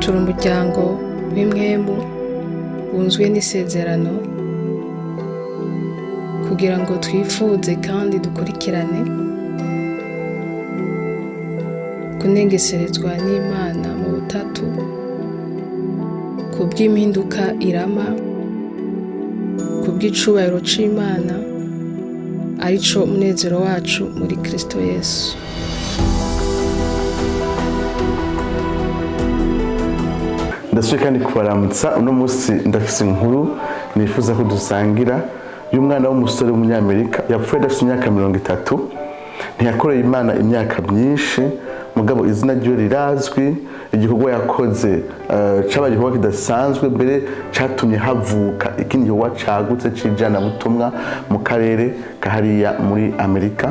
turi umuryango w'imwemu wunzwe n'isezerano kugira ngo twifuze kandi dukurikirane kunengeserezwa n'Imana mu butatu kubw'impinduka irama kubw'icubahiro c'Imana arico munezero wacu muri Kristo Yesu. Ndasubiye kandi kubaramutsa uno munsi ndafise inkuru nifuza ko dusangira y'umwana w'umusore w'umunyamerika yapfuye adafite imyaka 30. Ntiyakoreye Imana imyaka myinshi, mugabo izina ryiwe rirazwi. Igikorwa yakoze cabaye igikorwa kidasanzwe, mbere catumye havuka ikindi gikorwa cagutse cijana butumwa mu karere kahariya muri Amerika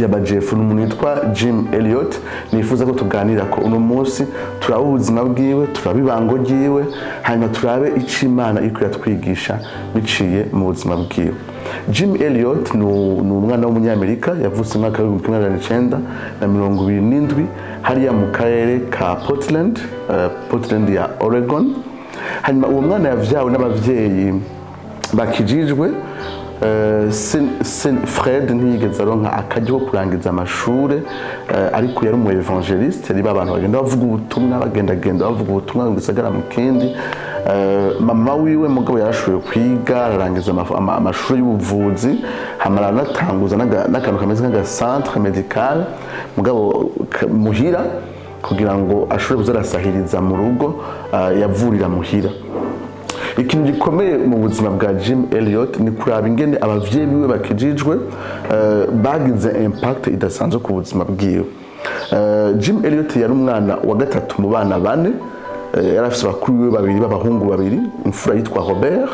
y'Amajepfo. N'umuntu yitwa Jim Elliot. Nifuza ko tuganira ko uno munsi turaba ubuzima bwiwe, turaba ibango ryiwe, hanyuma turabe ico Imana iriko iratwigisha biciye mu buzima bwiwe. Jim Elliot ni umwana w'umunyamerika yavutse mu mwaka wa 1927 hariya mu karere ka Portland ya Oregon. Hanyuma uwo mwana yavyawe n'abavyeyi bakijijwe. Fred ntiyigeze aronka akaryo ko kurangiza amashure, ariko yari umu evangeliste, yari abantu bagenda bavuga ubutumwa, bagendagenda bavuga ubutumwa mu gisagara mu kindi. Mama wiwe mugabo yarashoboye kwiga ararangiza amashuri y'ubuvuzi, hamara natanguza n'akantu kameze nk'aga centre médical mugabo muhira kugira ngo ashobore kuzarasahiriza mu rugo, yavurira muhira. Ikintu gikomeye mu buzima bwa Jim Elliot ni kuraba ingene abavyeyi biwe bakijijwe bagize impact idasanzwe ku buzima bwiwe. Jim Elliot yari umwana wa gatatu mu bana bane. Yari afise bakuru biwe babiri b'abahungu babiri, imfura yitwa Robert,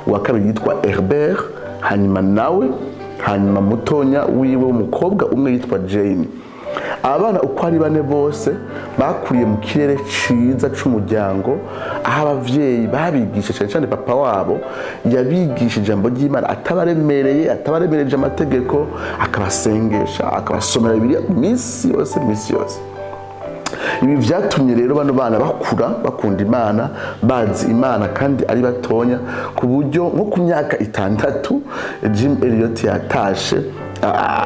uwa kabiri yitwa Herbert, hanyuma mutonya wiwe w'umukobwa umwe yitwa Jane. Abana uko ari bane bose bakuriye mu kirere ciza c'umuryango, aho abavyeyi babigisha cyane papa wabo yabigisha ijambo ry'Imana atabaremereje amategeko, akabasengesha, akabasomera Bibiliya misi yose. Ibi vyatumye rero bano bana bakura bakunda Imana, bazi Imana kandi ari batonya, ku buryo nko ku myaka 6 Jim Elliot yatashe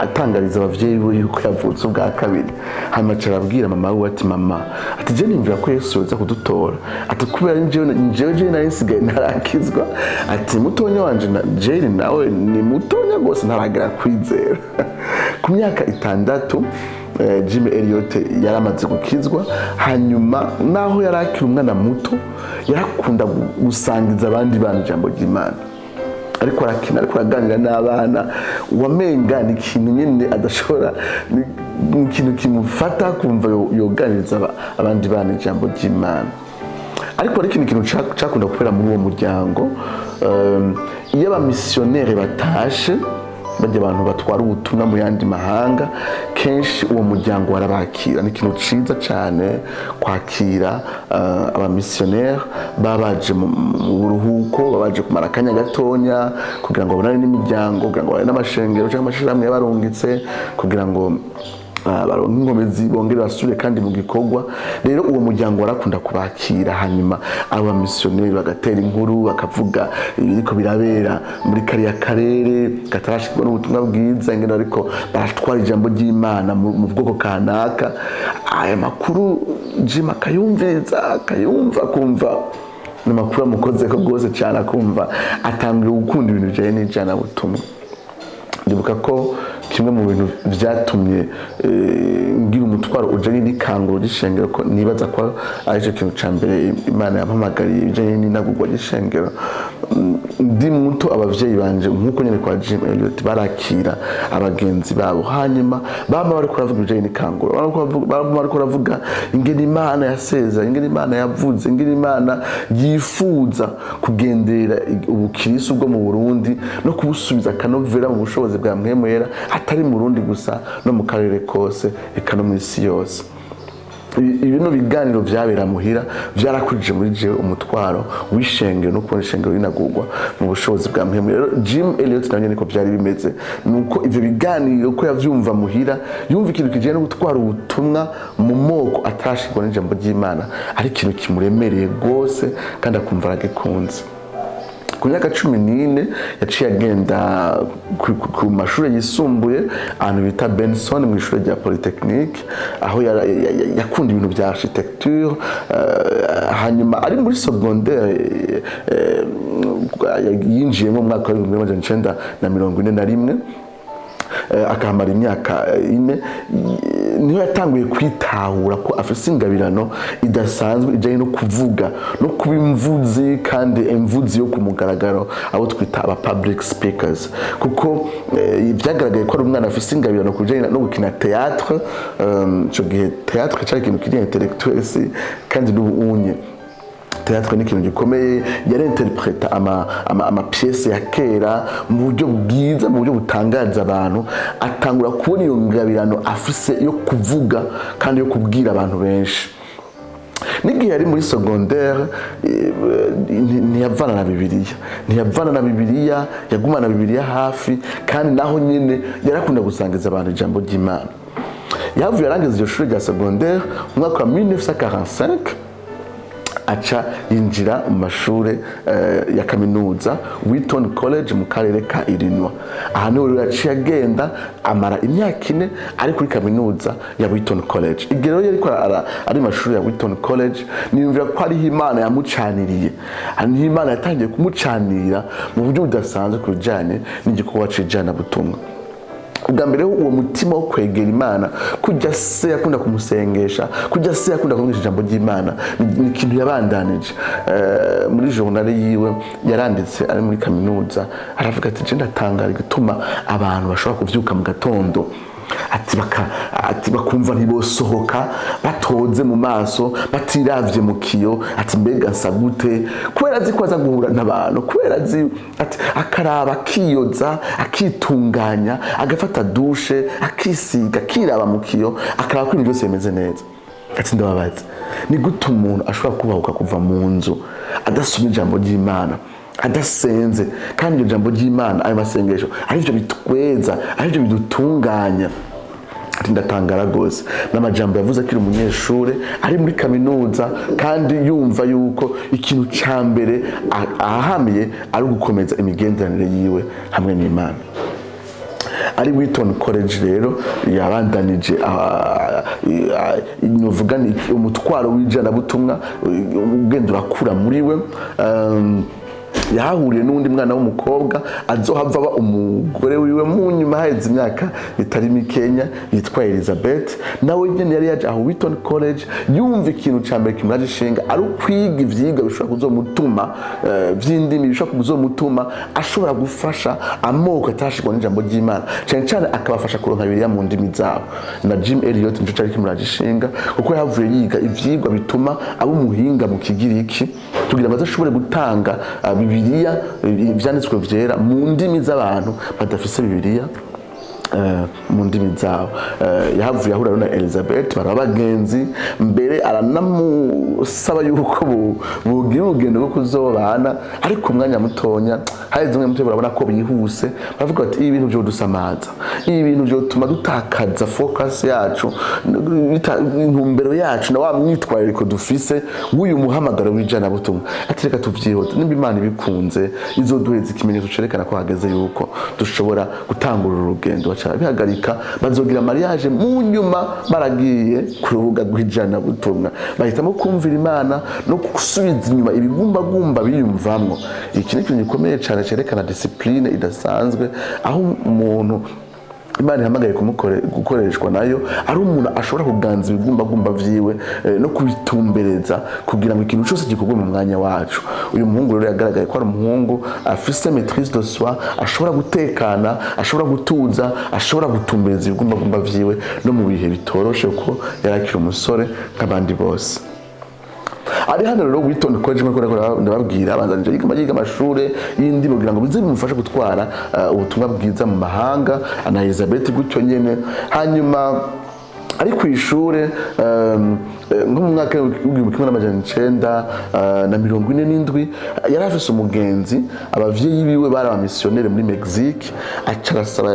atangariza abavyeyi be yuko yavutse ubwa kabiri. Hanyuma arabwira mama we ati, mama ati je nimvira ko Yesu yoza kudutora, ati kubera njyewe nari nsigaye ntarakizwa, ati mutonya wanje na Jane nawe ni mutonya gose ntaragera kwizera. Ku myaka 6 Jim Elliot yaramaze gukizwa. Hanyuma naho yarakira umwana muto, yarakunda gusangiza abandi bana ijambo ry'Imana, ariko arakina, ariko araganira n'abana, wamenga ni ikintu nyine adashobora, ni ikintu kimufata kumva yoganiriza abandi bana ijambo ry'Imana. Ariko ari ikintu cakunda kubera muri uwo muryango, iyo abamisiyoneri batashe bajya abantu batwara ubutumwa mu yandi mahanga, kenshi uwo muryango warabakira. Ni ikintu ciza cyane kwakira abamisiyoneri babaje mu buruhuko, babaje kumara akanya gatonya kugira ngo babonane n'imiryango, kugira ngo babone n'amashengero cyangwa amashirahamwe yabarungitse, kugira ngo baronke inkomezi bongere basubire kandi mu gikorwa. Rero uwo muryango warakunda kubakira. Hanyuma aba missionnaire bagatera inkuru, bakavuga ibiriko birabera muri kariya karere katarashikwa n'ubutumwa bwiza, ingene ariko baratwara ijambo ry'Imana mu bwoko kanaka. Aya makuru Jim akayumva kumva n'amakuru amukoze ko rwose cyane, akumva atangiye gukunda ibintu bijanye n'ijana butumwa. Ndibuka ko kimwe mu bintu vyatumye ngira umutwaro ujanye n'ikanguro ry'ishengero, ko nibaza ko ari cyo kintu ca mbere Imana yampamagariye bijanye n'inagurwa ry'ishengero. Ndi muto abavyeyi banje nkuko nyene kwa Jim Elliot barakira abagenzi babo, hanyuma bama bari kuravuga bijanye n'ikanguro, bari kuravuga ingene Imana yaseza, ingene Imana yavuze, ingene Imana yifuza kugendera ubukristo bwo mu Burundi no kubusubiza kanovera mu bushobozi bwa Mwemera, atari mu Burundi gusa no mu karere kose, eka no mu isi yose. ibintu biganiro byabera muhira byarakurije muri je umutwaro wishengero no kubona ishengero rinagurwa mu bushobozi bwa mpemu. Rero Jim Elliot nanye niko byari bimeze, nuko ivyo biganiro ko yavyumva muhira yumva ikintu kijanye no gutwara ubutumwa mu moko atashirwa n'ijambo ry'Imana ari ikintu kimuremereye gose kandi akumva aragikunze. Ku myaka 14 yaciye agenda ku mashuri yisumbuye ahantu bita Benson mu ishuri rya Polytechnique, aho yakunda ibintu bya architecture. Hanyuma ari muri secondaire yinjiye mu mwaka wa 1941 akahamara imyaka 4 niho yatanguye kwitahura ko afise ingabirano idasanzwe ijanye no kuvuga no kuba imvuzi, kandi imvuzi yo kumugaragaro abo twita aba public speakers, kuko byagaragaye ko ari umwana afise ingabirano kujanye no gukina théâtre. Cyo gihe théâtre cyari ikintu kiri intellectuel kandi n'ubunye. Théâtre ni ikintu gikomeye, yari interpreta ama pièce ya kera mu buryo bwiza, mu buryo butangaza abantu, atangura kubona iyo ngabirano afise yo kuvuga kandi yo kubwira abantu benshi. Nigihe yari muri secondaire ntiyavana na Bibiliya, yagumana na Bibiliya hafi, kandi naho nyine yarakunda gusangiza abantu ijambo ry'Imana. Yavuye arangiza iryo shuri rya secondaire mu mwaka wa 1945, aca yinjira mu mashure ya kaminuza Wheaton College mu karere ka Illinois. Aha niho rero yaciye agenda amara imyaka 4 ari kuri kaminuza ya Wheaton College. Igero yari ko ari mashuri ya Wheaton College, niyumvira ko ari Imana yamucaniriye, ari Imana yatangiye kumucanira mu buryo budasanzwe kujanye n'igikorwa cijana butumwa. Ubwa mbere uwo mutima wo kwegera Imana, kujya se yakunda kumusengesha, kujya se yakunda kumwisha ijambo ry'Imana, ni ikintu yabandanije. Muri journal yiwe yaranditse ari muri kaminuza, aravuga ati ndatangara gituma abantu bashobora kuvyuka mu gatondo ati bakumva ntibosohoka batoze mu maso, batiravye mu kiyo, ati mbega nsagute, kubera azi ko aza guhura n'abantu, kubera azi ati akaraba akiyoza, akitunganya, agafata dushe, akisiga, akiraba mu kiyo, akaraba ko ibintu byose bimeze neza. Ati ndababaza, ni gute umuntu ashobora kubahuka kuva mu nzu adasoma ijambo ry'Imana, adasenze, kandi iryo jambo ry'Imana ayo masengesho arivyo bitweza, arivyo bidutunganya. Ati ndatangara gose n'amajambo yavuze akiri umunyeshure ari muri kaminuza, kandi yumva yuko ikintu ca mbere ahamiye ari gukomeza imigenderanire yiwe hamwe n'Imana. Ari Wheaton College rero yabandanije novuga ni umutwaro w'ijana butumwa ugenda urakura muri we. Yahuriye n'undi mwana w'umukobwa azohava ba umugore wiwe mu nyuma haheze imyaka itari mikenya, yitwa Elizabeth. Nawe nyene yari yaje aho Wheaton College yumva ikintu ca mbere kimuraje ishinga ari ukwiga ivyigwa bishobora kuzomutuma vy'indimi, bishobora kuzomutuma ashobora gufasha amoko atashirwa n'ijambo ry'Imana, cyane cyane akabafasha kuronka Bibiliya mu ndimi zabo. Na Jim Elliot nico cari kimuraje ishinga, kuko yavuye yiga ivyigwa bituma abo muhinga mu Kigiriki kugira bazashobore gutanga Bibiliya ivyanditswe vyera mu ndimi z'abantu badafise Bibiliya mu ndimi zabo. Yahavuye ahura na Elizabeth, barabagenzi, mbere aranamusaba yuko bugira urugendo rwo kuzobana, ariko umwanya mutonya haheze umwe muto barabona ko bihuse, bavuga ati ibi bintu byo dusamaza, ibi bintu byo tuma dutakaza focus yacu, intumbero yacu na wa mwitwarire ko dufise w'uyu muhamagaro w'ijana butumwa. Ati reka tuvyihote, nimba Imana ibikunze izoduheza ikimenyetso cerekana ko hageze yuko dushobora gutangura urugendo. Bihagarika, bazogira mariage mu nyuma baragiye ku rubuga rw'ijana butumwa, bahitamo kumvira Imana no gusubiza inyuma ibigumbagumba biyumvamwo. Iki ni ikintu gikomeye cyane cerekana discipline idasanzwe, aho umuntu Imana ihamagaye gukoreshwa nayo ari umuntu ashobora kuganza ibigumbagumba vyiwe no kubitumbereza kugira ngo ikintu cyose gikorwe mu mwanya wacu. Uyu muhungu rero yagaragaye ko ari umuhungu afise maîtrise de soi, ashobora gutekana, ashobora gutuza, ashobora gutumbereza ibigumbagumba vyiwe no mu bihe bitoroshe, ko yarakira umusore nk'abandi bose. Ari hano rero Wheaton College ndababwira abanzanje yiga amashure y'indimi kugira ngo bize bimufashe gutwara ubutumwa bwiza mu mahanga, na Elizabeth gutyo nyene. Hanyuma ari ku ishure nko mu mwaka w'1947 yari afise umugenzi abavyeyi biwe bari abamisiyonere muri Mexique acarasaba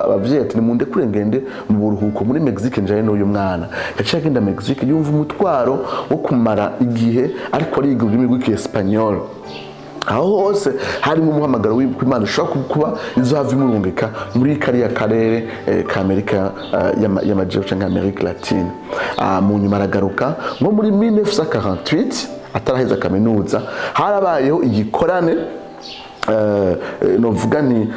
abavyeyi ati nimunde kure ngende mu buruhuko muri Mexique njaye n'uyu mwana yaciye agenda Mexique yumva umutwaro wo kumara igihe ariko ariga ururimi rw'Ikiespanyol aho hose harimo umuhamagaro w'Imana ushobora kuba izohava imurungika muri kariya karere ka Amerika y'amajyepfo cyangwa Amerika Latine. Mu nyuma aragaruka nko muri 1948 ataraheza kaminuza harabayeho igikorane novuga ni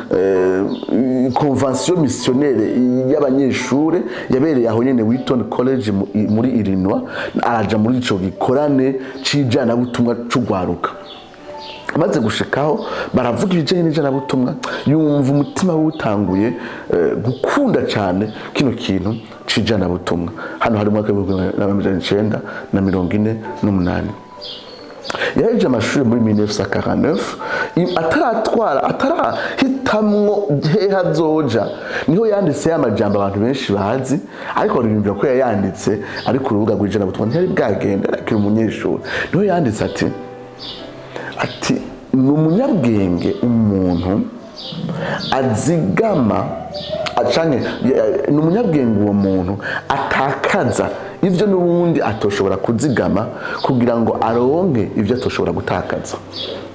convention missionnaire y'abanyeshure yabereye aho nyene Wheaton College muri Illinois araja muri ico gikorane cijana butumwa c'ugwaruka. Amaze gushikaho baravuga ibijanye n'ijana butumwa yumva umutima wutanguye gukunda cyane kino kintu cijana butumwa. Hano hari mwaka w'1948 yaje amashuri muri 1949 atarahitamwo heha zoja niho yanditse y'amajambo abantu benshi bazi ariko ririmbira ko yayanditse ari ku rubuga rw'ijana butumwa ntiyari bwagenda akiri umunyeshuri niho yanditse ati ni umunyabwenge umuntu azigama acanye ni umunyabwenge uwo muntu atakaza ivyo n'ubundi atoshobora kuzigama kugira ngo aronke ivyo atoshobora gutakaza.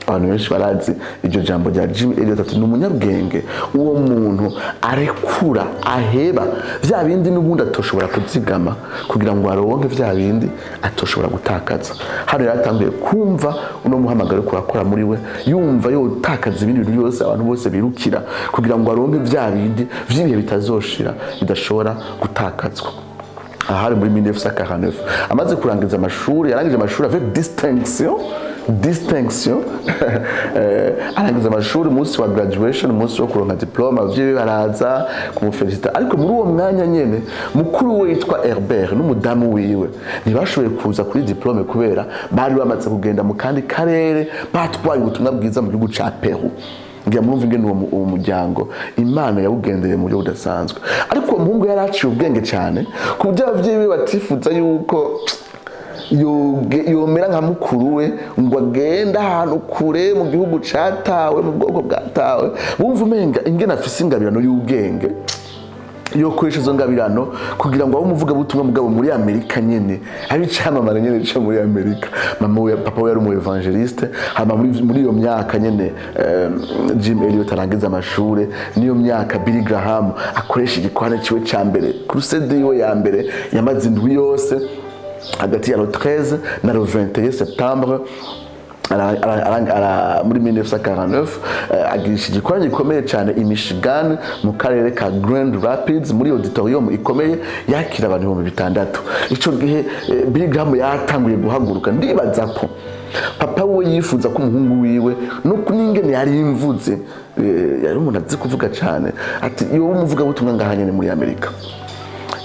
Abantu benshi barazi iryo jambo rya Jim Elliot ati ni umunyabwenge uwo muntu arekura aheba vya bindi n'ubundi atoshobora kuzigama kugira ngo aronke vya bindi atoshobora gutakaza. Hano yatangiye kumva uno muhamagaro kurakora muri we yumva yo takaza ibindi bintu byose abantu bose birukira kugira ngo aronke vya bindi vy'ibihe bitazoshira bidashobora gutakazwa. Ahari muri 1949 amaze kurangiza amashuri yarangije amashuri avec distinction arangiza amashuri umunsi wa graduation umunsi wo kuronka diploma abavyeyi baraza kumufelicita ariko muri uwo mwanya nyene mukuru we yitwa Herbert n'umudamu wiwe ntibashoboye kuza kuri diplome kubera bari bamaze kugenda mu kandi karere batwaye ubutumwa bwiza mu gihugu ca Peru. Ngiye murumva ingene uwo muryango Imana yawugendeye mu buryo budasanzwe ariko uwo muhungu yari aciye ubwenge cyane ku buryo abavyeyi be batifuza yuko yomera nka mukuru we ngo agenda ahantu kure mu gihugu catawe mu bwoko bwatawe bumva umenga ingene afise ingabirano y'ubwenge yo koresha izo ngabirano kugira ngo umuvuga butumwa mugabo muri Amerika nyene ari cyamamara nyene cyo muri Amerika. Mama we papa we yari umu evangeliste hama muri iyo myaka nyene Jim Elliot arangiza amashure niyo myaka Billy Graham akoresha igikwana ciwe ca mbere crusade yiwe ya mbere yamaze indwi yose hagati ya le 13 na le 21 septembre muri 1949 agirisha igikorwa gikomeye cyane i Michigan mu karere ka Grand Rapids muri auditorium ikomeye yakira abantu 600. Ico gihe Billy Graham yatanguye guhaguruka ndibaza ko papa we yifuza ko umuhungu wiwe no kuningene yari imvuze yari umuntu azi kuvuga cyane ati iyo umuvuga butumwa ngahanyene muri Amerika.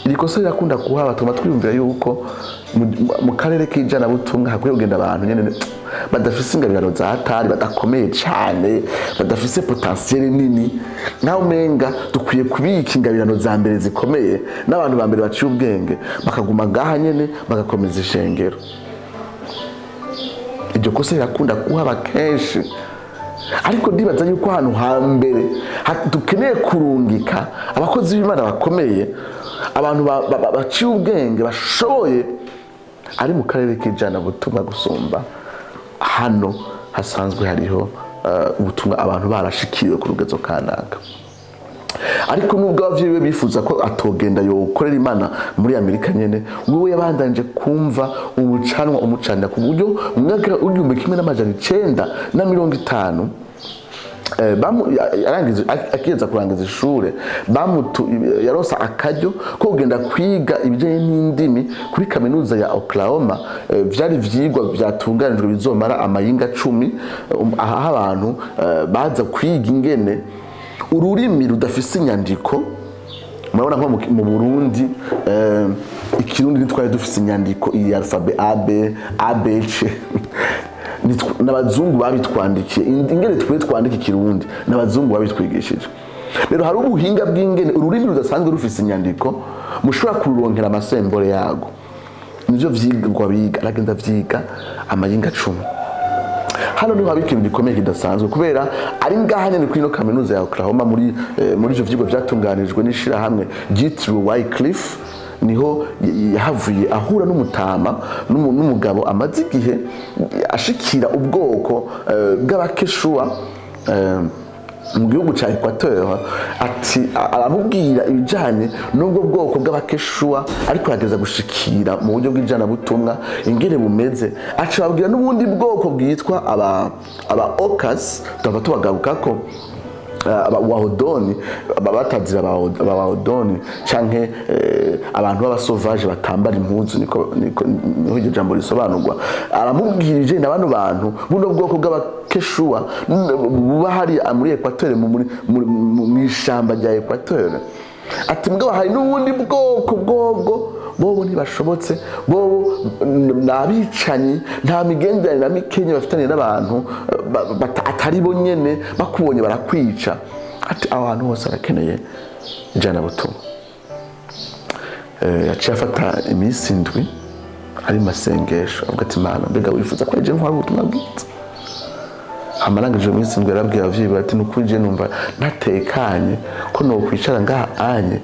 Irikosa yakunda kuhaba tuma twiyumvira yuko mu karere k'ijana butumwa hakwiye kugenda abantu nyene badafise ingabirano za hatari badakomeye cyane badafise potentiel nini naho menga dukwiye kubika ingabirano za mbere zikomeye n'abantu ba mbere baciye ubwenge bakaguma ngaha nyene bagakomeza ishengero. Iryo kosa yakunda kuhaba kenshi ariko ndibaza yuko hano hambere dukeneye kurungika abakozi b'Imana bakomeye abantu baciye ubwenge bashoboye ari mu karere k'ijana butumwa gusumba hano hasanzwe hariho ubutumwa abantu barashikiriwe ku rugezo kanaka. Ariko nubwo abavyeyi bifuza ko atogenda yo gukorera Imana muri Amerika nyene wewe yabandanje kumva umucanwa umucanira ku buryo mu mwaka w'1950 akigeza kurangiza ishure yarosa akaryo ko kugenda kwiga ibijanye n'indimi kuri kaminuza ya Oklahoma. Vyari vyigwa vyatunganijwe bizomara amayinga 10 aha abantu baza kwiga ingene ururimi rudafise inyandiko. Murabona nko mu Burundi ikirundi nitwaye dufise inyandiko iyi alphabet ABC n'abazungu babitwandikiye ingene twe twandika ikirundi n'abazungu babitwigishije. Rero hari ubuhinga bw'ingene ururimi rudasanzwe rufise inyandiko mushobora kuronkera amasembore yago nivyo vyigwa biga aragenda vyiga amayinga 10 hano niho habika ibintu bikomeye kidasanzwe kubera ari ngaha nyene kuri no kaminuza ya Oklahoma muri ivyo vyigwa vyatunganijwe n'ishira hamwe ryitiriwe Wycliffe niho yahavuye ahura n'umutama n'umugabo amaze igihe ashikira ubwoko bw'abakeshua mu gihugu ca Equateur ati aramubwira ibijanye n'ubwo bwoko bw'abakeshua ariko yageza gushikira mu buryo bw'ijana butumwa ingere bumeze aca babwira n'ubundi bwoko bwitwa aba Okas tava tubagarukako Wahodoni batazira Wahodoni canke abantu b'abasovaje batambara impuzu niko iryo jambo risobanurwa aramubwirije n'abantu bantu buno bwoko bw'abakeshua buba hari muri Equateur mu ishamba rya Equateur ati mbwa hari n'ubundi bwoko bwobwo bobo ntibashobotse bobo nabicanyi nta migenderanire na mikenya bafitanye n'abantu atari bo nyene bakubonye barakwica ati abantu bose arakeneye ijana butumwa yaciye afata iminsi 7 ari masengesho avuga ati Mana mbega wifuza ko aje ntwara ubutumwa bwiza amarangije iminsi 7 yarabwiye abavyeyi bati nukuri je numva natekanye ko no kwicara ngaha anye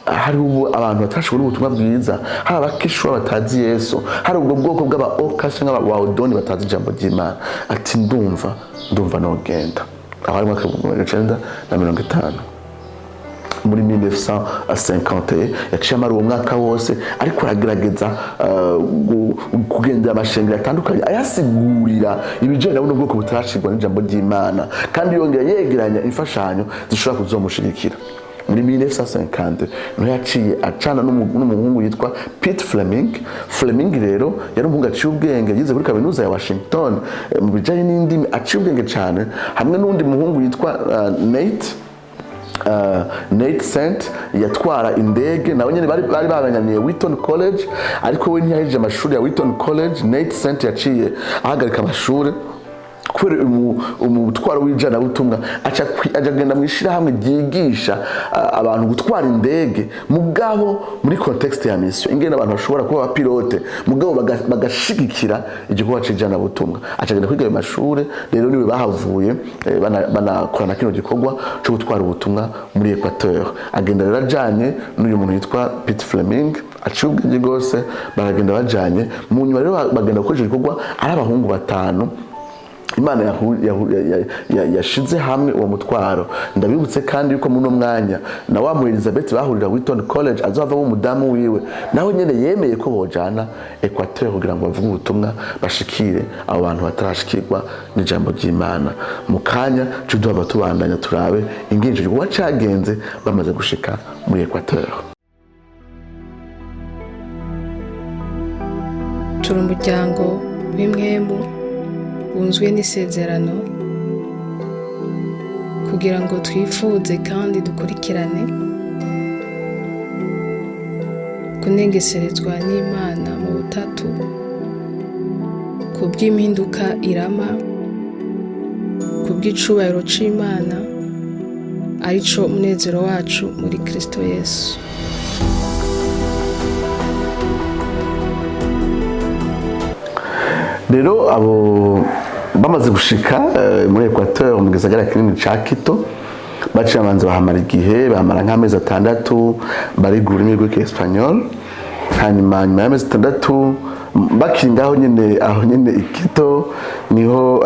hari abantu batashobora ubutumwa bwiza hari abakeshua batazi Yesu hari ubwo bwoko bw'aba Okas cyangwa aba Wahodoni batazi ijambo ry'Imana ati ndumva nogenda aho ari mu 1950 muri 1951 yaciye amara uwo mwaka wose ariko aragerageza kugendera amashengero atandukanye ayasigurira ibijanye n'ubwo bwoko butarashirwa n'ijambo ry'Imana kandi yongera yegeranya imfashanyo zishobora kuzomushigikira muri 1950 no yaciye acana n'umuhungu yitwa Pete Fleming rero yari umuhungu aciye ubwenge yize kuri kaminuza ya Washington mu bijanye n'indimi aciye ubwenge cyane hamwe n'undi muhungu yitwa Nate Saint yatwara indege nawe nyene bari babanyaniye Wheaton College ariko we ntiyahije amashuri ya Wheaton College Nate Saint yaciye ahagarika amashuri kubera umutwaro w'ijana butumwa acagenda mwishira hamwe ryigisha abantu gutwara indege mugabo muri context ya mission ingene abantu bashobora kuba abapilote mugabo bagashigikira igikorwa c'ijana butumwa acagenda kwiga mu mashuri rero niwe bahavuye banakorana kino gikorwa cyo gutwara ubutumwa muri Equateur agenda rero ajanye n'uyu muntu yitwa Pete Fleming aciye ubwenge gose baragenda bajanye mu nyuma rero bagenda gukoresha igikorwa ari abahungu 5 Imana yashize hamwe uwo mutwaro ndabibutse kandi yuko muno mwanya na wa mu Elizabeth bahurira Wheaton College azava wo mudamu wiwe naho nyene yemeye ko bojana Equateur kugira ngo bavuge ubutumwa bashikire abo bantu batarashikirwa n'ijambo ry'Imana mu kanya cyo tubandanya turabe inginjiro kuba cagenze bamaze gushika muri Equateur turi umuryango w'imwemu bunzwe n'isezerano kugira ngo twifuze kandi dukurikirane kunengeserezwa n'Imana mu butatu kubw'impinduka irama kubw'icubahiro c'Imana arico munezero wacu muri Kristo Yesu. Rero abo bamaze gushika muri Equateur mu gisagara kinini ca Quito baciye abanza bahamara igihe bamara nk'amezi 6 bari gurimi rw'Espanyol hanyuma nyuma y'amezi 6 bakingaho nyene aho nyene Quito niho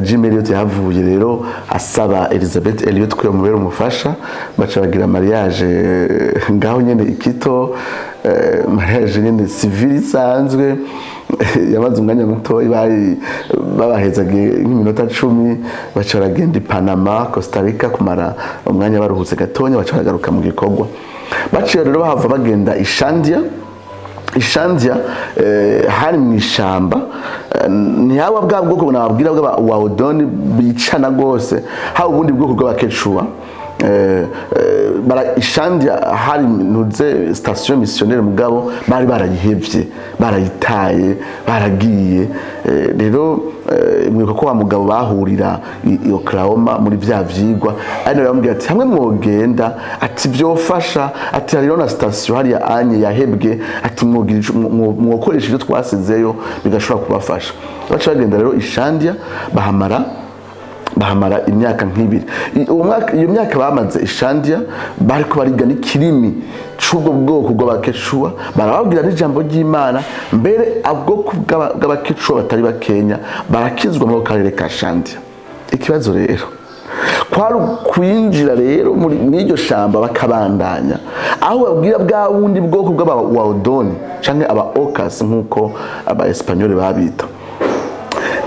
Jim Elliot yahavuye rero asaba Elizabeth Elliot ko yomubera umufasha baca bagira mariage ngaho nyene Quito mariage nyene civil isanzwe yamaze umwanya muto bari babahezaga nk'iminota 10 baca baragenda i Panama Costa Rica kumara umwanya baruhutse gatonya baca bagaruka mu gikorwa baciye rero bahava bagenda Ishandia hari mu ishamba ntihaba bwa bwoko nababwira bwa Wahodoni bicana gose ha ubundi bwoko bw'abakeshua bara Ishandia hari nuze station missionnaire mugabo bari barayihevye barayitaye baragiye rero mwibuka ko wa mugabo bahurira iyo Oklahoma muri vya vyigwa ari nawe yambwiye ati hamwe mwogenda ati byofasha ati hariho na station hariya anye yahebwe ati mwokoresha ibyo twasizeyo bigashobora kubafasha baca bagenda rero ishandia bahamara imyaka nk'ibiri iyo myaka bamaze ishandia bariko bariga n'ikirimi c'ubwo bwoko bw'abakecua barababwira n'ijambo ry'Imana mbere ubwoko bw'abakecua batari bakenya barakizwa mu karere ka Shandia. Ikibazo rero kwari kwinjira rero muri iryo shamba bakabandanya aho babwira bwa wundi bwoko bw'abawadoni canke aba Ocas nkuko aba Espanyol babita.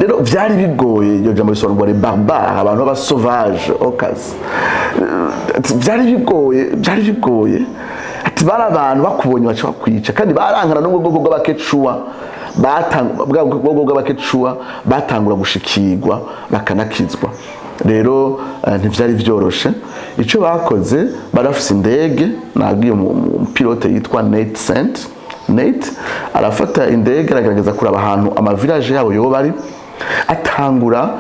Rero vyari bigoye iyo jambo risobanurwa les barbares abantu baba sauvage Ocas vyari bigoye ati bari abantu bakubonye baca bakwica kandi barankana n'ubwo bwoko bw'abakecua batangura gushikirwa bakanakizwa. Rero ntivyari vyoroshe ico bakoze barafise indege nagiye mu pilote yitwa Nate arafata indege aragerageza kuraba ahantu ama village yabo yo bari atangura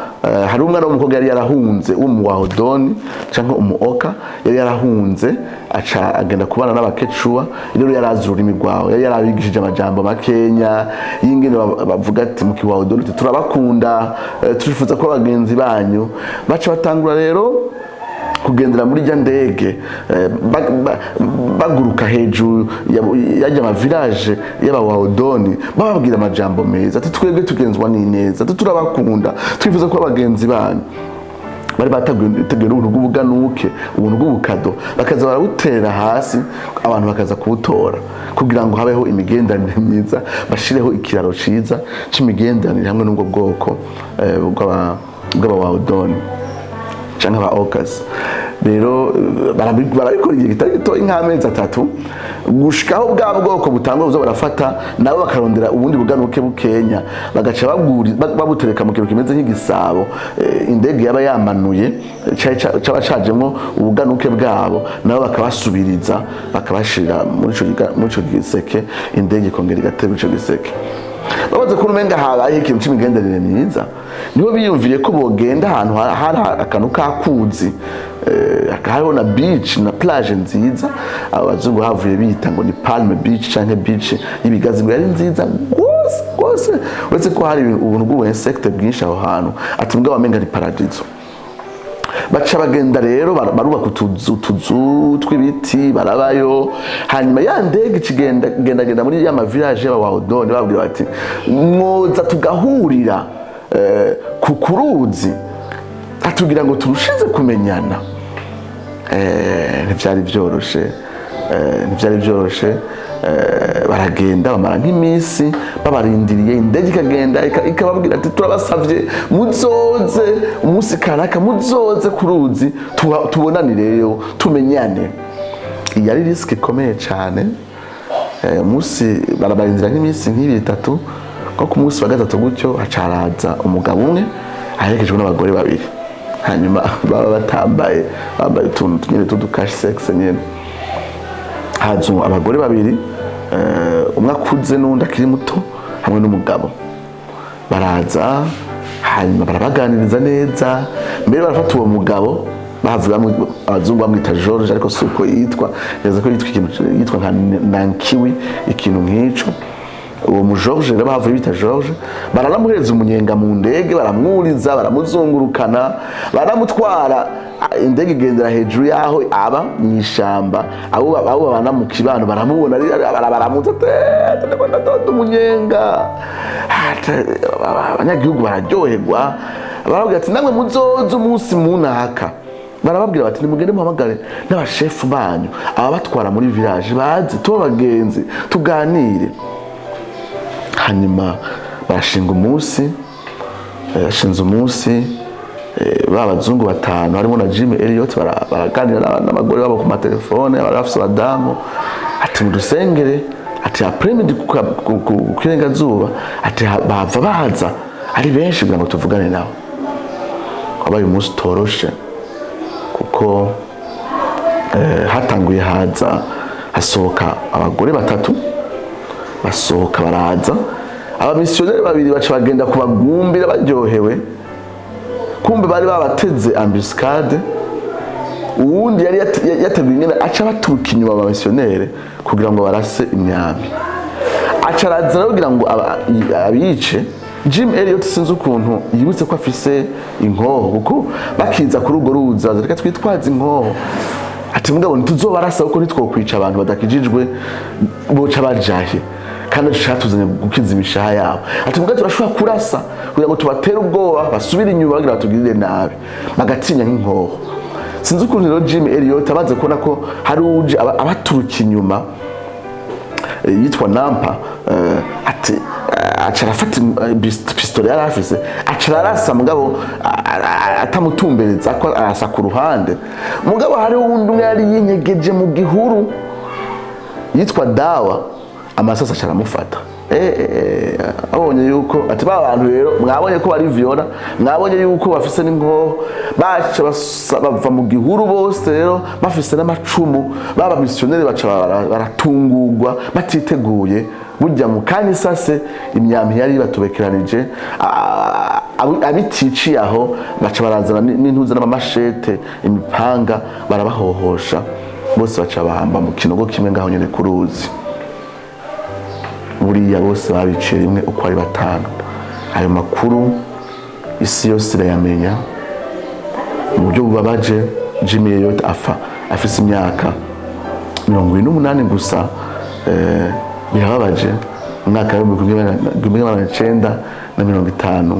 hari umwana w'umukobwa yari yarahunze w'umuwahodoni canke umuoka yari yarahunze aca agenda kubana n'abakecua rero yarazi ururimi rwawe yari yarabigishije amajambo makenya yingene bavuga ati mu kiwahodoni turabakunda turifuza ko abagenzi banyu baca batangura rero kugendera muri rya ndege baguruka hejuru yajya ama village y'abawadoni bababwira amajambo meza ati twebwe tugenzwa n'ineza turabakunda twifuza ko abagenzi banyu bari bataguye ubuntu bw'ubuganuke ubuntu bw'ubukado bakaza barawuterera hasi abantu bakaza kuwutora kugira ngo habeho imigendanire myiza bashireho ikiraro ciza c'imigendanire hamwe n'ubwo bwoko bw'abawadoni canke aba Ocas. Rero barabikora igihe kitari gito nk'amezi 3 gushikaho bwa bwoko butangwa buzo barafata nabo bakarondera ubundi buganuke bukenya bagaca babutereka mu kintu kimeze nk'igisabo indege yaba yamanuye caba cajemo ubuganuke bwabo nabo bakabasubiriza bakabashira muri ico giseke indege ikongera igatera ico giseke. Babaze ko umenga habaye ikintu c'imigendanire myiza niho biyumviye ko bogenda ahantu hari akantu kakuzi hariho na beach na plage nziza abazungu havuye bita ngo ni Palm Beach canke beach y'ibigazi ngo yari nziza gose uretse ko hari ubuntu bw'insecte bwinshi aho hantu ati mbwa wamenga ni paradiso. Baca bagenda rero barubaka utuzu tw'ibiti barabayo hanyuma ya ndege ikigenda muri ya village y'abawadoni babwira bati mwoza tugahurira ku kuruzi atugira ngo turushize kumenyana. Ntivyari vyoroshe baragenda bamara nk'imisi babarindiriye indege ikagenda ikababwira ati turabasavye muzoze umunsi kanaka muzoze kuruzi tubonanireyo tumenyane. Yari risk ikomeye cyane umunsi barabarindira nk'imisi nk'ibitatu ko ku munsi wa gatatu gutyo hacaraza umugabo umwe aherekejwe n'abagore babiri hanyuma baba bambaye utuntu nyine tudukash sex nyine hazo abagore babiri umwe akuze n'undi akiri muto hamwe n'umugabo baraza hanyuma barabaganiriza neza mbere barafata uwo mugabo bavuga abazungu bamwita George ariko suko yitwa neza ko yitwa nka Nankiwi ikintu nk'ico uwo mu George rero bavuye bita George baranamuhereza umunyenga mu ndege baramwuriza baramuzungurukana baramutwara indege igendera hejuru yaho aba mwishamba abo babana mu kibano baramubona baramuza ndakwenda toto umunyenga abanyagihugu bararyoherwa barabwira ati namwe muzoze umunsi munaka barababwira bati nimugende muhamagare n'abashefu banyu ababatwara muri village bazi tubagenzi tuganire. Hanyuma barashinga umunsi babazungu batanu harimo na Jim Elliot baraganira n'abagore babo ku matelefone barafise abadamu ati mudusengere ati apremidi ku kirengazuba ati bava baza ari benshi kugira ngo tuvugane nabo. Wabaye umunsi toroshe kuko hatanguye hasohoka abagore batatu basohoka baraza abamisiyoneri babiri baca bagenda kubagumbira baryohewe kumbe bari babateze ambuscade uwundi yari yateguye ingene aca baturuka inyuma abamisiyoneri kugira ngo barase imyambi aca araza kugira ngo abice. Jim Elliot sinzi ukuntu yibutse ko afise inkoho kuko bakiza kuri urwo ruzi reka twitwaze inkoho ati mugabo ntituzobarasa kuko nitwokwica abantu badakijijwe boca bajahe kandi tushatuzanye gukiza imishaha yabo ati mugabo turashobora kurasa kugira ngo tubatere ubwoba basubire inyuma bagira batugirire nabi bagatinya nk'inkoho. Sinzi ukuntu rero Jim Elliot abaze kubona ko hari uje abaturuka inyuma yitwa Nampa ati acara afata pistole yari afise acara arasa mugabo atamutumbereza ko arasa ku ruhande mugabo hari uwundi umwe yari yinyegeje mu gihuru yitwa Dawa amasasa acara amufata abonye yuko ati ba bantu rero mwabonye ko bari Viola mwabonye yuko bafise n'inkoho baca bava mu gihuru bose rero bafise n'amacumu baba missionnaire baca baratungurwa batiteguye burya mu kanya sase imyambi yari batubekeranije abiticiye aho baca barazana n'intuza n'amashete imipanga barabahohosha bose baca bahamba mu kinogo kimwe ngaho nyene ku ruzi buriya bose babiciye rimwe uko ari batanu. Ayo makuru isi yose irayamenya mu buryo bubabaje. Jim Elliot afise imyaka 28 gusa birababaje mu mwaka wa 1958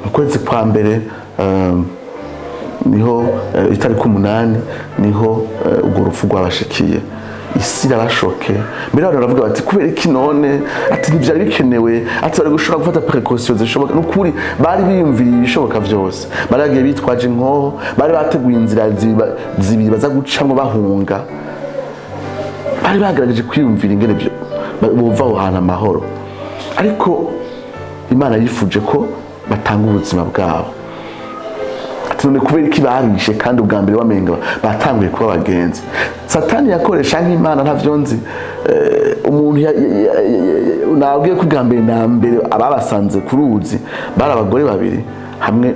mu kwezi kwa mbere niho itariki 8 niho urwo rupfu rwabashikiye. Isi irabashoke mbere abantu baravuga bati kubera iki none ati ntivyari bikenewe ati bari gushobora gufata precautions zishoboka n'ukuri bari biyumviriye ibishoboka byose baragiye bitwaje inkoho bari bateguye inzira zibiri baza gucamo bahunga bari bagerageje kwiyumvira ingene byo bova aho hantu amahoro ariko Imana yifuje ko batanga ubuzima bwabo. None kubera iki babishe kandi ubwa mbere bamenga batanguye kuba bagenzi. Satani yakoresha nk'Imana ntavyonzi umuntu nabwiye ko ubwa mbere na mbere ababasanze ku ruzi bari abagore babiri hamwe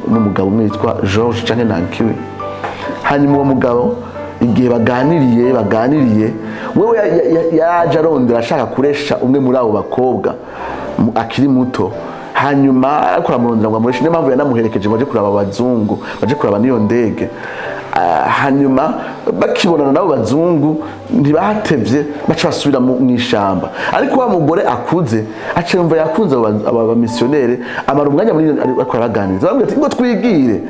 n'umugabo umwe yitwa George canke Nankiwe. Hanyuma uwo mugabo igihe baganiriye wewe yaje arondera ashaka kuresha umwe muri abo bakobwa akiri muto. Hanyuma akora murondera ngo amureshe n'impamvu yanamuherekeje baje kuraba abazungu baje kuraba niyo ndege. Hanyuma bakibonana nabo bazungu ntibatevye baca basubira mu ishamba ariko wa mugore akuze acemva yakunze aba missionnaire amara umwanya muri akora baganiriza bamwe ati ngo twigire.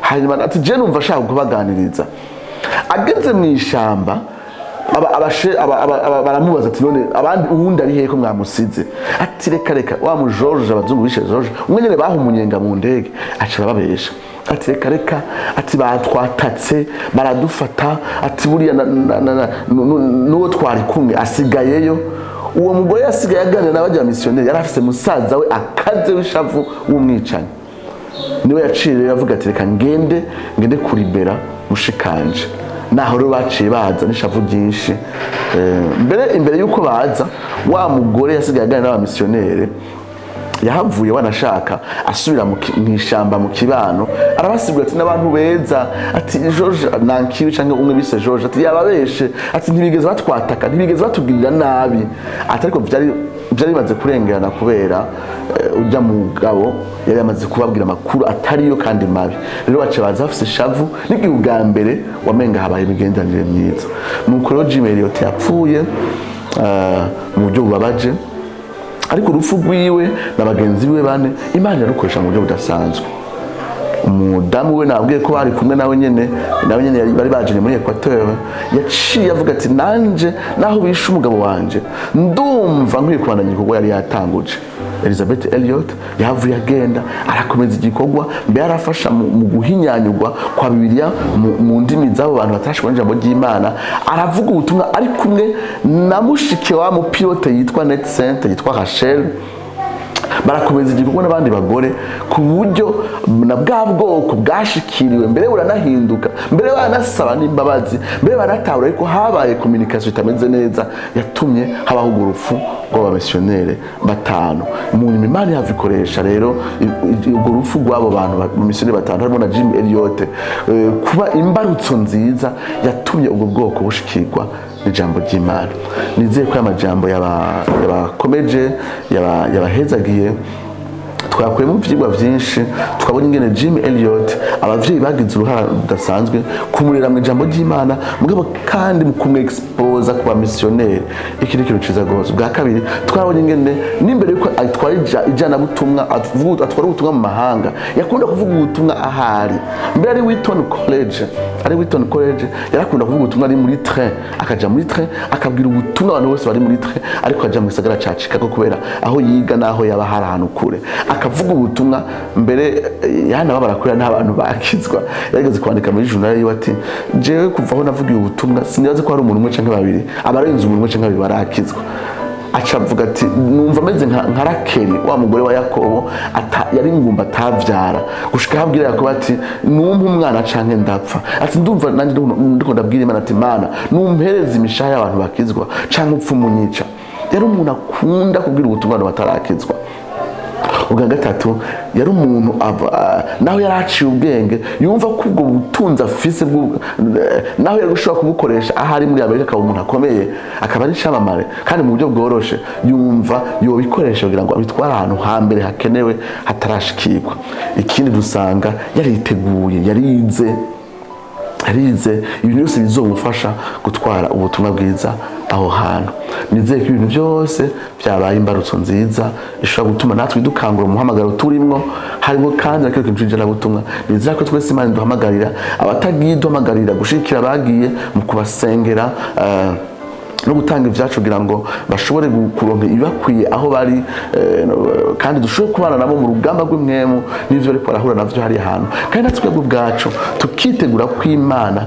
Hanyuma ati je numva ashaka kubaganiriza ageze mu ishamba baramubaza ati none abandi uwundi ari hehe ko mwamusize ati reka wa mu George abazungu bishe George umwe nyene bahumunyenga mu ndege aca babesha ati reka ati batwatatse baradufata ati buriya nuwo twari kumwe asigayeyo. Uwo mugore yasigaye aganira n'abajya missionnaire yari afise musaza we akaze w'ishavu w'umwicanye niwe yaciye yavuga ati reka ngende kuribera mushikanje. Naho rero baciye baza n'ishavu ryinshi imbere yuko baza wa mugore yasigaye aganira n'aba missionnaire yahavuye wanashaka asubira mu ishamba mu kibano arabasigura ati n'abantu beza ati George Nankiwe canke umwe bise George ati yababeshe ati ntibigeze batwataka ntibigeze batugirira nabi ati ariko byari bimaze kurengerana kubera ujya mugabo yari yamaze kubabwira amakuru atariyo kandi mabi. Rero bace baza bafise shavu n'igihe ubwa mbere wamenga habaye imigendanire myiza. Nuko rero Jim Elliot yapfuye mu buryo bubabaje ariko urupfu rwiwe n'abagenzi biwe bane Imana yarukoresha mu buryo budasanzwe. Umudamu we nabwiye ko bari kumwe nawe nyene bari bajanye muri Equateur yaciye avuga ati nanje naho bishe umugabo wanje ndumva nkwiye kubandanya igikorwa yari yatanguje. Elizabeth Elliot yavuye agenda arakomeza igikorwa mbe yarafasha mu guhinyanyurwa kwa Bibiliya mu ndimi z'abo bantu batashobora ijambo ry'Imana aravuga ubutumwa ari kumwe na mushike wa mu pilote yitwa Net Saint yitwa Rachel. barakomeza igikorwa n'abandi bagore ku buryo na bwa bwoko bwashikiriwe mbere buranahinduka, mbere banasaba n'imbabazi, mbere banatahura ariko habaye communication itameze neza yatumye habaho urupfu rw'abamisiyoneri 5. Mu nyuma Imana yavikoresha rero urwo rupfu rw'abo bantu bamisiyoneri 5 harimo na Jim Elliot kuba imbarutso nziza yatumye ubwo bwoko bushikirwa n'ijambo ry'Imana. Nizeye ko amajambo yabakomeje yabahezagiye, twakuyemo ivyigwa vyinshi, twabonye ingene Jim Elliot abavyeyi bagize uruhara rudasanzwe kumurera mu ijambo ry'Imana, mugabo kandi mu kumwexposa ku bamisiyoneri. Iki ni ikintu ciza gose. Bwa kabiri twabonye ingene n'imbere yuko atwara ijana butumwa atwara ubutumwa mu mahanga, yakunda kuvuga ubutumwa ahari. Mbere ari Wheaton College yarakunda kuvuga ubutumwa ari muri train, akaja muri train akabwira ubutumwa abantu bose bari muri train, ariko aja mu gisagara ca Chicago kubera aho yiga naho yaba hari ahantu kure, akavuga ubutumwa. Mbere yana babarakurira n'abantu bakizwa, yageze kwandika muri journal yiwe ati jewe kuva aho navugiye ubutumwa sinibaze ko hari umuntu umwe canke babiri abarenze umuntu umwe canke babiri barakizwa. Acavuga ati numva meze nka Rakeli wa mugore wa Yakobo yari ngumba atavyara, gushika habwira Yakobo ati numpa umwana canke ndapfa. Ati ndumva nanje ndiko ndabwira Imana ati Mana numpereze imishaha y'abantu bakizwa canke upfa umunyica. Yari umuntu akunda kubwira ubutumwa abantu batarakizwa. Ubwa gatatu yari umuntu naho yaraciye ubwenge, yumva ko ubwo butunzi afise naho yari gushobora kubukoresha ahari muri Amerika akaba umuntu akomeye, akaba ari icamamare kandi mu buryo bworoshe, yumva yobikoresha kugira ngo abitware ahantu hambere hakenewe hatarashikirwa. Ikindi dusanga yariteguye, yarize ibintu byose bizomufasha gutwara ubutumwa bwiza aho hantu. Nizeye ko ibintu byose byabaye imbarutso nziza ishobora gutuma natwe dukangura umuhamagaro turimwo, harimo kandi nakyo kintu cijana butumwa. Nizera ko twese Imana duhamagarira abatagiye duhamagarira gushikira bagiye mu kubasengera no gutanga ivyacu kugira ngo bashobore kuronka ibakwiye aho bari, kandi dushobore kubana nabo mu rugamba rw'imwemu n'ivyo ariko barahura navyo hari ahantu, kandi natwe ubwacu tukitegura ko Imana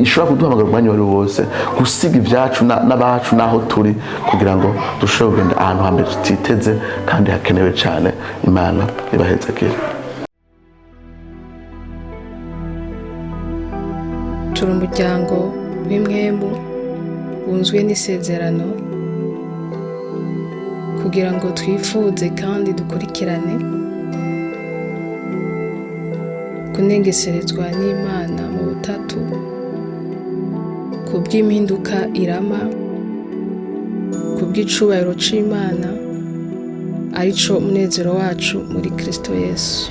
ishobora kuduhamagara umwanya wari wose gusiga ivyacu n'abacu naho turi kugira ngo dushobore kugenda ahantu hambere tutiteze kandi hakenewe cane. Imana ibahezagire. Turi umuryango w'imwemu wunzwe n'isezerano kugira ngo twifuze kandi dukurikirane kunengeserezwa n'Imana mu butatu kubw'impinduka irama, kubw'icubahiro c'Imana arico munezero wacu muri Kristo Yesu.